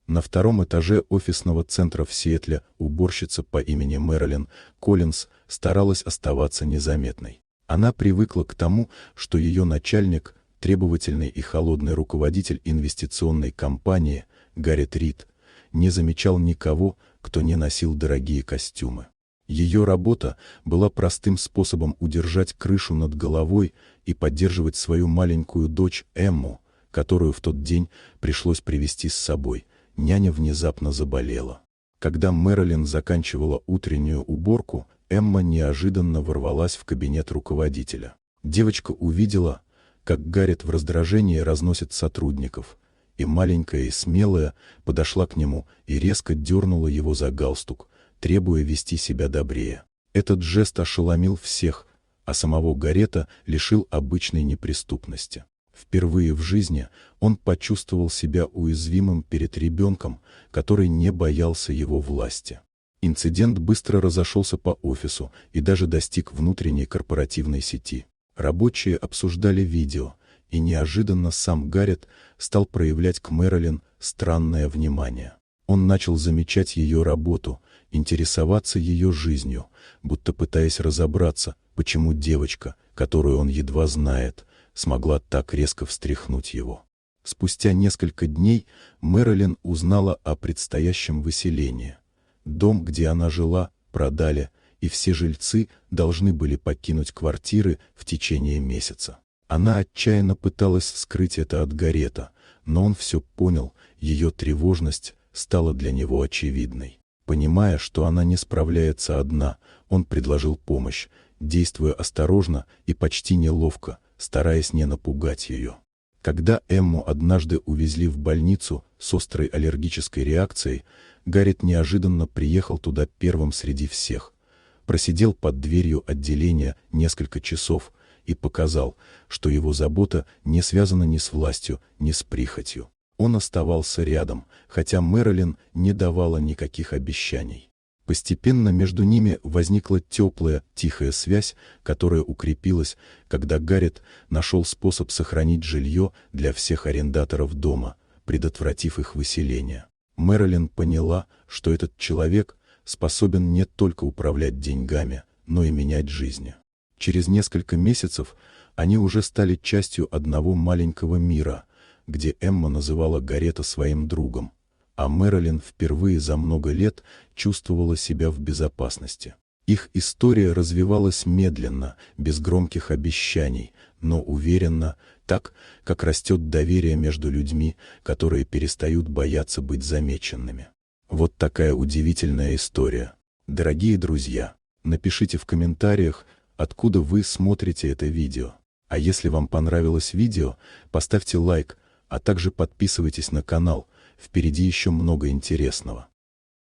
На втором этаже офисного центра в Сиэтле уборщица по имени Мэрилин Коллинз старалась оставаться незаметной. Она привыкла к тому, что ее начальник, требовательный и холодный руководитель инвестиционной компании Гаррет Рид, не замечал никого, кто не носил дорогие костюмы. Ее работа была простым способом удержать крышу над головой и поддерживать свою маленькую дочь Эмму, которую в тот день пришлось привезти с собой. Няня внезапно заболела. Когда Мэрилин заканчивала утреннюю уборку, Эмма неожиданно ворвалась в кабинет руководителя. Девочка увидела, как Гаррет в раздражении разносит сотрудников, и маленькая и смелая подошла к нему и резко дернула его за галстук, требуя вести себя добрее. Этот жест ошеломил всех, а самого Гаррета лишил обычной неприступности. Впервые в жизни он почувствовал себя уязвимым перед ребенком, который не боялся его власти. Инцидент быстро разошелся по офису и даже достиг внутренней корпоративной сети. Рабочие обсуждали видео, и неожиданно сам Гаррет стал проявлять к Мэрилин странное внимание. Он начал замечать ее работу, интересоваться ее жизнью, будто пытаясь разобраться, почему девочка, которую он едва знает, смогла так резко встряхнуть его. Спустя несколько дней Мэрилин узнала о предстоящем выселении. Дом, где она жила, продали, и все жильцы должны были покинуть квартиры в течение месяца. Она отчаянно пыталась скрыть это от Гаррета, но он все понял, ее тревожность стала для него очевидной. Понимая, что она не справляется одна, он предложил помощь, действуя осторожно и почти неловко, стараясь не напугать ее. Когда Эмму однажды увезли в больницу с острой аллергической реакцией, Гаррет неожиданно приехал туда первым среди всех, просидел под дверью отделения несколько часов и показал, что его забота не связана ни с властью, ни с прихотью. Он оставался рядом, хотя Мэрилин не давала никаких обещаний. Постепенно между ними возникла теплая, тихая связь, которая укрепилась, когда Гаррет нашел способ сохранить жилье для всех арендаторов дома, предотвратив их выселение. Мэрилин поняла, что этот человек способен не только управлять деньгами, но и менять жизни. Через несколько месяцев они уже стали частью одного маленького мира, где Эмма называла Гаррета своим другом, а Мэрилин впервые за много лет чувствовала себя в безопасности. Их история развивалась медленно, без громких обещаний, но уверенно, так, как растет доверие между людьми, которые перестают бояться быть замеченными. Вот такая удивительная история. Дорогие друзья, напишите в комментариях, откуда вы смотрите это видео. А если вам понравилось видео, поставьте лайк, а также подписывайтесь на канал, впереди еще много интересного.